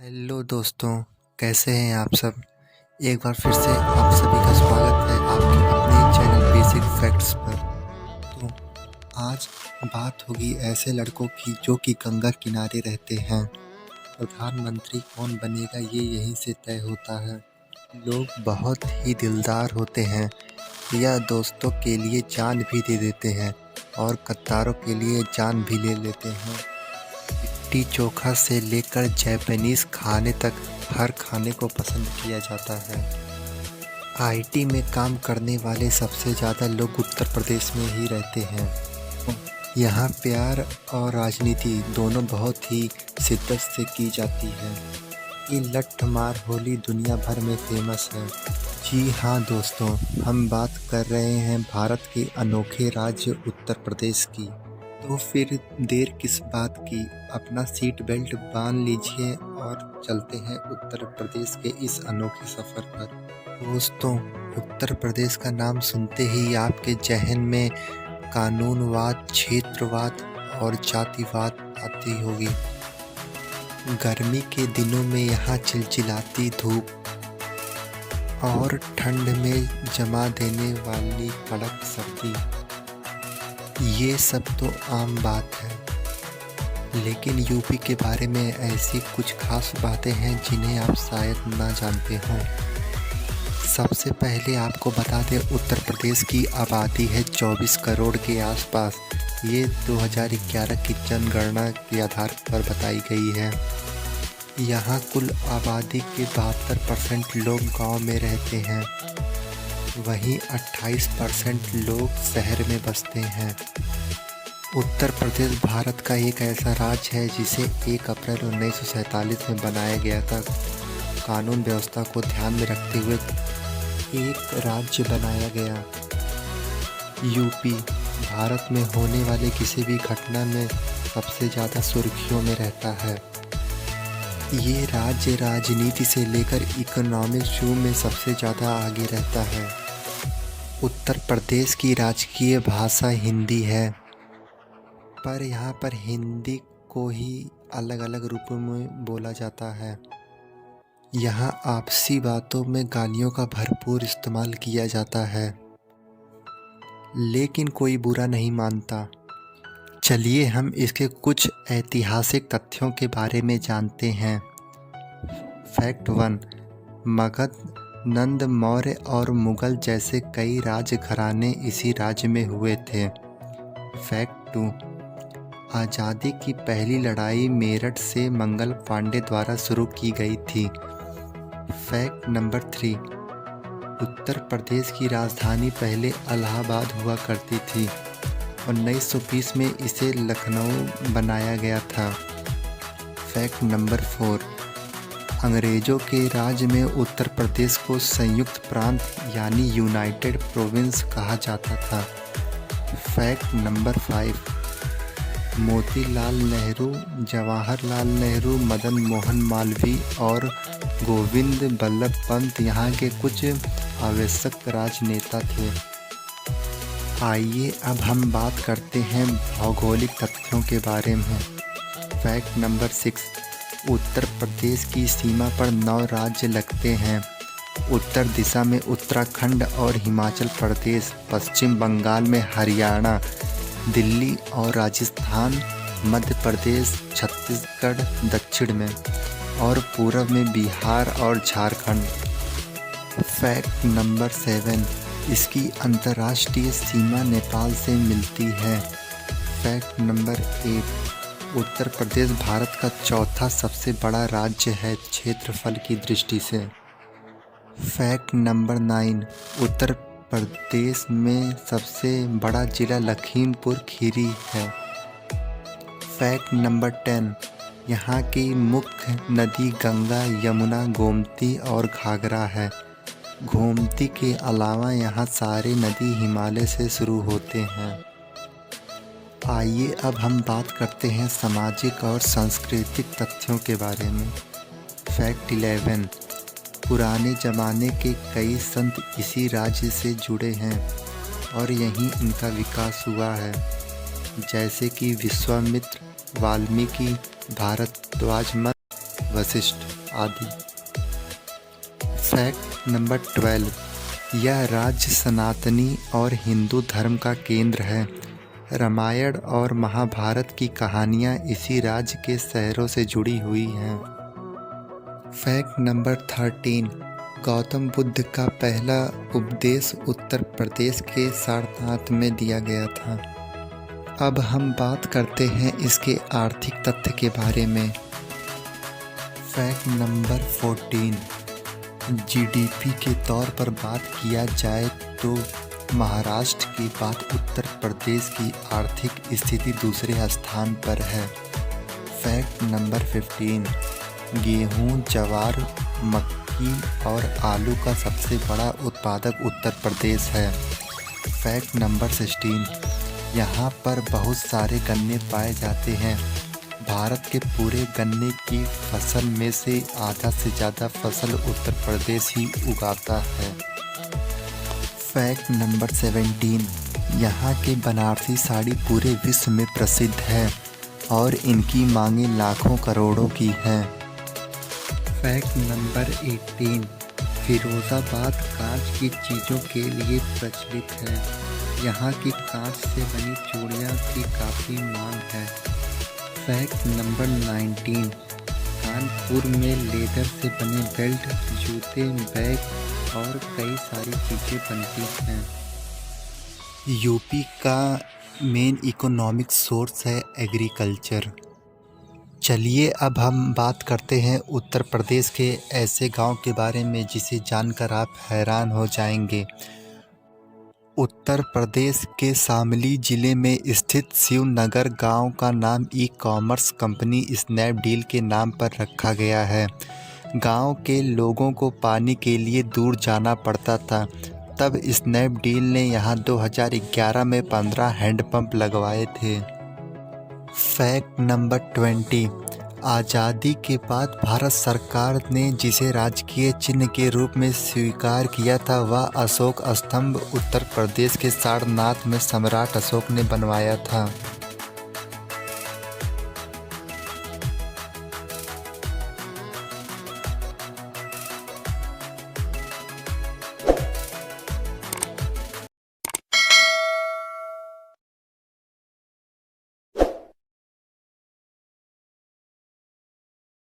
Hello दोस्तों, कैसे हैं आप सब। एक बार फिर से आप सभी का स्वागत है आपके अपने चैनल बेसिक फैक्ट्स पर। तो आज बात होगी ऐसे लड़कों की जो कि गंगा किनारे रहते हैं। प्रधानमंत्री कौन बनेगा ये यहीं से तय होता है। लोग बहुत ही दिलदार होते हैं, या दोस्तों के लिए जान भी दे देते हैं और गद्दारों के लिए जान भी ले लेते हैं। लिट्टी चोखा से लेकर जापानीज खाने तक हर खाने को पसंद किया जाता है। आईटी में काम करने वाले सबसे ज़्यादा लोग उत्तर प्रदेश में ही रहते हैं। यहाँ प्यार और राजनीति दोनों बहुत ही शिद्दत से की जाती है। ये लट्ठमार होली दुनिया भर में फेमस है। जी हाँ दोस्तों, हम बात कर रहे हैं भारत के अनोखे राज्य उत्तर प्रदेश की। तो फिर देर किस बात की, अपना सीट बेल्ट बांध लीजिए और चलते हैं उत्तर प्रदेश के इस अनोखे सफ़र पर। दोस्तों, उत्तर प्रदेश का नाम सुनते ही आपके जहन में कानूनवाद, क्षेत्रवाद और जातिवाद आती होगी। गर्मी के दिनों में यहाँ चिलचिलाती धूप और ठंड में जमा देने वाली कड़क सर्दी, ये सब तो आम बात है। लेकिन यूपी के बारे में ऐसी कुछ खास बातें हैं जिन्हें आप शायद ना जानते हों। सबसे पहले आपको बता दें, उत्तर प्रदेश की आबादी है 24 करोड़ के आसपास। ये 2011 की जनगणना के आधार पर बताई गई है। यहाँ कुल आबादी के 72% लोग गांव में रहते हैं, वहीं 28% लोग शहर में बसते हैं। उत्तर प्रदेश भारत का एक ऐसा राज्य है जिसे 1 अप्रैल 1947 में बनाया गया था। कानून व्यवस्था को ध्यान में रखते हुए एक राज्य बनाया गया। यूपी भारत में होने वाले किसी भी घटना में सबसे ज़्यादा सुर्खियों में रहता है। ये राज्य राजनीति से लेकर इकोनॉमिक शो में सबसे ज़्यादा आगे रहता है। उत्तर प्रदेश की राजकीय भाषा हिंदी है, पर यहाँ पर हिंदी को ही अलग अलग रूपों में बोला जाता है। यहाँ आपसी बातों में गालियों का भरपूर इस्तेमाल किया जाता है, लेकिन कोई बुरा नहीं मानता। चलिए हम इसके कुछ ऐतिहासिक तथ्यों के बारे में जानते हैं। फैक्ट 1, मगध, नंद, मौर्य और मुगल जैसे कई राजघराने इसी राज्य में हुए थे। फैक्ट 2, आज़ादी की पहली लड़ाई मेरठ से मंगल पांडे द्वारा शुरू की गई थी। फैक्ट नंबर 3, उत्तर प्रदेश की राजधानी पहले इलाहाबाद हुआ करती थी। 1920 में इसे लखनऊ बनाया गया था। फैक्ट नंबर 4, अंग्रेज़ों के राज में उत्तर प्रदेश को संयुक्त प्रांत यानी यूनाइटेड प्रोविंस कहा जाता था। फैक्ट नंबर 5, मोतीलाल नेहरू, जवाहरलाल नेहरू, मदन मोहन मालवीय और गोविंद बल्लभ पंत यहाँ के कुछ आवश्यक राजनेता थे। आइए अब हम बात करते हैं भौगोलिक तथ्यों के बारे में। फैक्ट नंबर 6, उत्तर प्रदेश की सीमा पर 9 राज्य लगते हैं। उत्तर दिशा में उत्तराखंड और हिमाचल प्रदेश, पश्चिम बंगाल में हरियाणा, दिल्ली और राजस्थान, मध्य प्रदेश, छत्तीसगढ़ दक्षिण में, और पूर्व में बिहार और झारखंड। फैक्ट नंबर 7, इसकी अंतर्राष्ट्रीय सीमा नेपाल से मिलती है। फैक्ट नंबर 8, उत्तर प्रदेश भारत का चौथा सबसे बड़ा राज्य है क्षेत्रफल की दृष्टि से। फैक्ट नंबर 9, उत्तर प्रदेश में सबसे बड़ा जिला लखीमपुर खीरी है। फैक्ट नंबर 10, यहाँ की मुख्य नदी गंगा, यमुना, गोमती और घाघरा है। गोमती के अलावा यहाँ सारे नदी हिमालय से शुरू होते हैं। आइए अब हम बात करते हैं सामाजिक और सांस्कृतिक तथ्यों के बारे में। फैक्ट 11, पुराने ज़माने के कई संत इसी राज्य से जुड़े हैं और यहीं इनका विकास हुआ है, जैसे कि विश्वामित्र, वाल्मीकि, भारद्वाज मत वशिष्ठ आदि। फैक्ट नंबर 12, यह राज्य सनातनी और हिंदू धर्म का केंद्र है। रामायण और महाभारत की कहानियाँ इसी राज्य के शहरों से जुड़ी हुई हैं। फैक्ट नंबर 13, गौतम बुद्ध का पहला उपदेश उत्तर प्रदेश के सारनाथ में दिया गया था। अब हम बात करते हैं इसके आर्थिक तथ्य के बारे में। फैक्ट नंबर 14, जीडीपी के तौर पर बात किया जाए तो महाराष्ट्र के बाद उत्तर प्रदेश की आर्थिक स्थिति दूसरे स्थान पर है। फैक्ट नंबर 15, गेहूं, ज्वार, मक्की और आलू का सबसे बड़ा उत्पादक उत्तर प्रदेश है। फैक्ट नंबर 16, यहाँ पर बहुत सारे गन्ने पाए जाते हैं। भारत के पूरे गन्ने की फसल में से आधा से ज़्यादा फसल उत्तर प्रदेश ही उगाता है। फैक्ट नंबर 17, यहाँ के बनारसी साड़ी पूरे विश्व में प्रसिद्ध है और इनकी मांगे लाखों करोड़ों की हैं। फैक्ट नंबर 18, फिरोज़ाबाद कांच की चीज़ों के लिए प्रचलित है। यहाँ की कांच से बनी चूड़ियाँ की काफ़ी मांग है। फैक्ट नंबर 19, कानपुर में लेदर से बने बेल्ट, जूते, बैग और कई सारी चीज़ें बनती हैं। यूपी का मेन इकोनॉमिक सोर्स है एग्रीकल्चर। चलिए अब हम बात करते हैं उत्तर प्रदेश के ऐसे गांव के बारे में जिसे जानकर आप हैरान हो जाएंगे। उत्तर प्रदेश के शामली जिले में स्थित शिवनगर गांव का नाम ई-कॉमर्स कंपनी स्नैपडील के नाम पर रखा गया है। गांव के लोगों को पानी के लिए दूर जाना पड़ता था, तब स्नैपडील ने यहां 2011 में 15 हैंडपंप लगवाए थे। फैक्ट नंबर 20, आज़ादी के बाद भारत सरकार ने जिसे राजकीय चिन्ह के रूप में स्वीकार किया था वह अशोक स्तंभ उत्तर प्रदेश के सारनाथ में सम्राट अशोक ने बनवाया था।